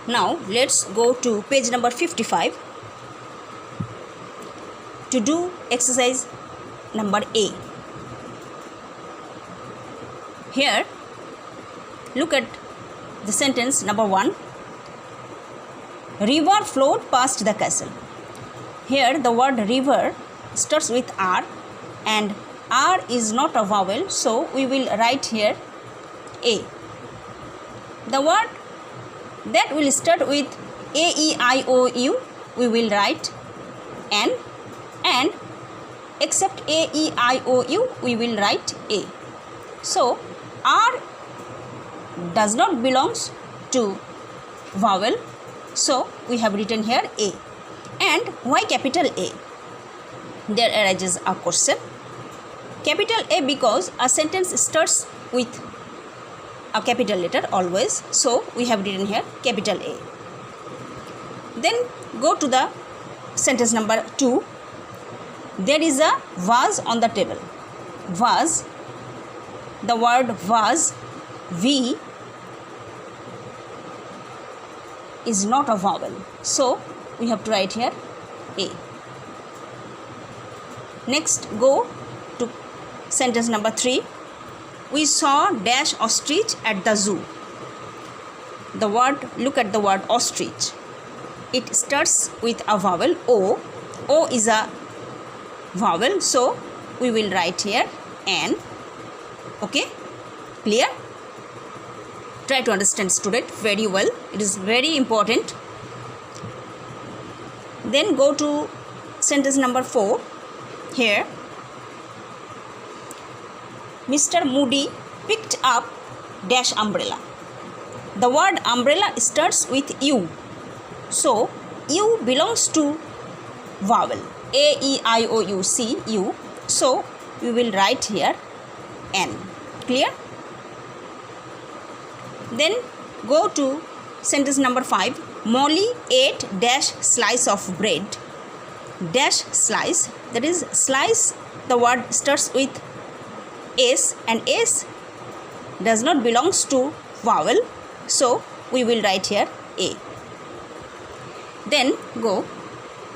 Now let's go to page number 55 to do exercise number A. Here look at the sentence number 1. River flowed past the castle. Here the word river starts with R and R is not a vowel, so we will write here A. The word that will start with A, E, I, O, U, we will write N, and except A, E, I, O, U, we will write A. So R does not belongs to vowel, so we have written here A. And why capital A? There arises a question. Capital A because a sentence starts with a capital letter always, so we have written here capital A. Then go to the sentence number 2. There is a vase on the table. Vase, the word vase, V, is not a vowel, so we have to write here A. Next go to sentence number 3. We saw dash ostrich at the zoo. The word, look at the word ostrich. It starts with a vowel O. O is a vowel, so we will write here N. Okay, clear? Try to understand, student, very well. It is very important. Then go to sentence number 4. Here Mr. Moody picked up dash umbrella. The word umbrella starts with U, so U belongs to vowel A, E, I, O, U, C, U, so we will write here N. Clear? Then go to sentence number 5. Molly ate dash slice of bread. Dash slice, that is slice, the word starts with S and S does not belongs to vowel, so we will write here A. Then go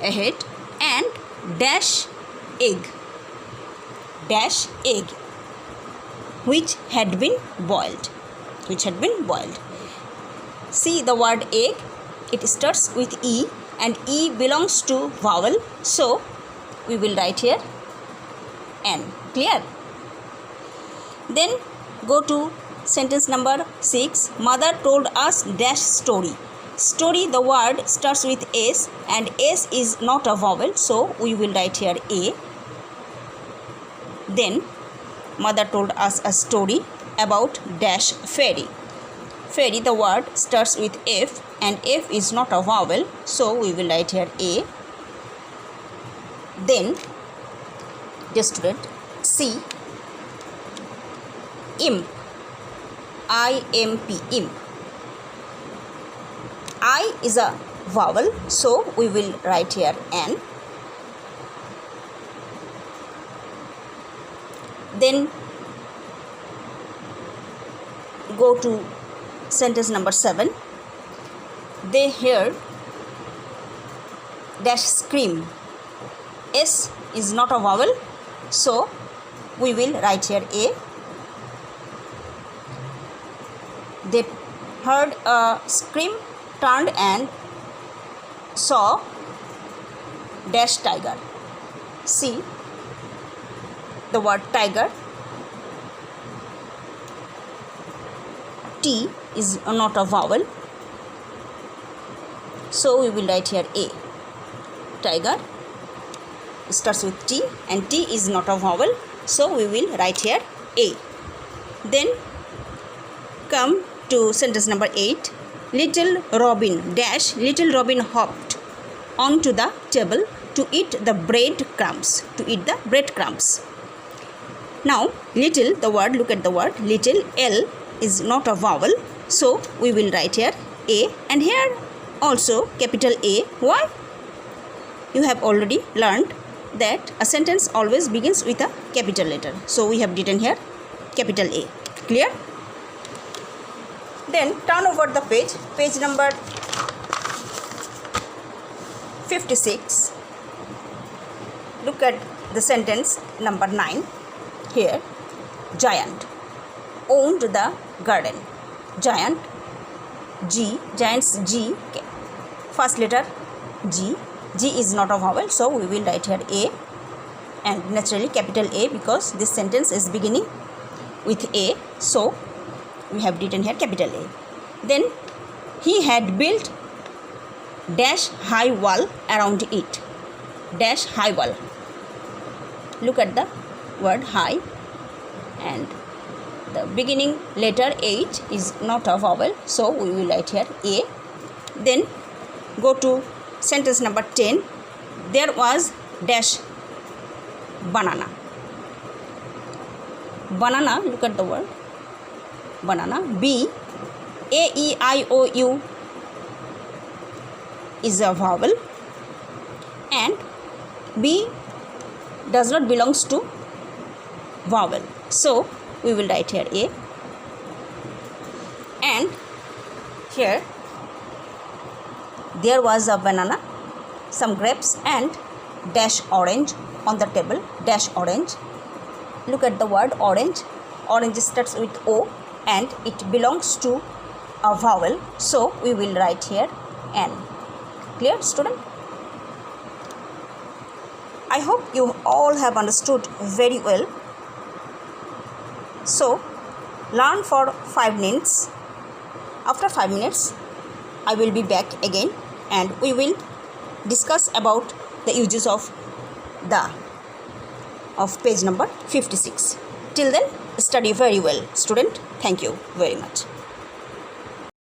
ahead and dash egg. Dash egg which had been boiled. See the word egg, it starts with E and E belongs to vowel, so we will write here N. Clear? Then go to sentence number 6. Mother told us dash story. Story, the word starts with S and S is not a vowel, so we will write here A. Then mother told us a story about dash fairy. Fairy, the word starts with F and F is not a vowel, so we will write here A. Then just student, see imp, I-M-P, imp. I is a vowel, so we will write here N. Then go to sentence number 7. They heard dash scream. S is not a vowel, so we will write here A. They heard a scream, turned and saw dash tiger. See the word tiger. T is not a vowel, so we will write here A. Tiger starts with T and T is not a vowel, so we will write here A. Then come to sentence number 8. Little Robin dash, little Robin hopped onto the table to eat the breadcrumbs. Now little, the word, look at the word little, L is not a vowel, so we will write here A. And here also capital A. Why? You have already learned that a sentence always begins with a capital letter, so we have written here capital A. Clear? Then turn over the page number 56. Look at the sentence number 9 here. Giant owned the garden. Giant, giant's G, first letter G. G is not a vowel, so we will write here A, and naturally capital A because this sentence is beginning with A, so we have written here capital A. Then he had built dash high wall around it. Dash high wall. Look at the word high, and the beginning letter H is not a vowel, so we will write here A. Then go to sentence number 10. There was dash banana. Banana, look at the word banana. B, A, E, I, O, U is a vowel, and B does not belongs to vowel, so we will write here A. And here there was a banana, some grapes, and dash orange on the table. Dash orange. Look at the word orange. Orange starts with O and it belongs to a vowel, so we will write here N. Clear, student? I hope you all have understood very well. So learn for 5 minutes. After 5 minutes I will be back again and we will discuss about the uses of the of page number 56. Till then, study very well, student. Thank you very much.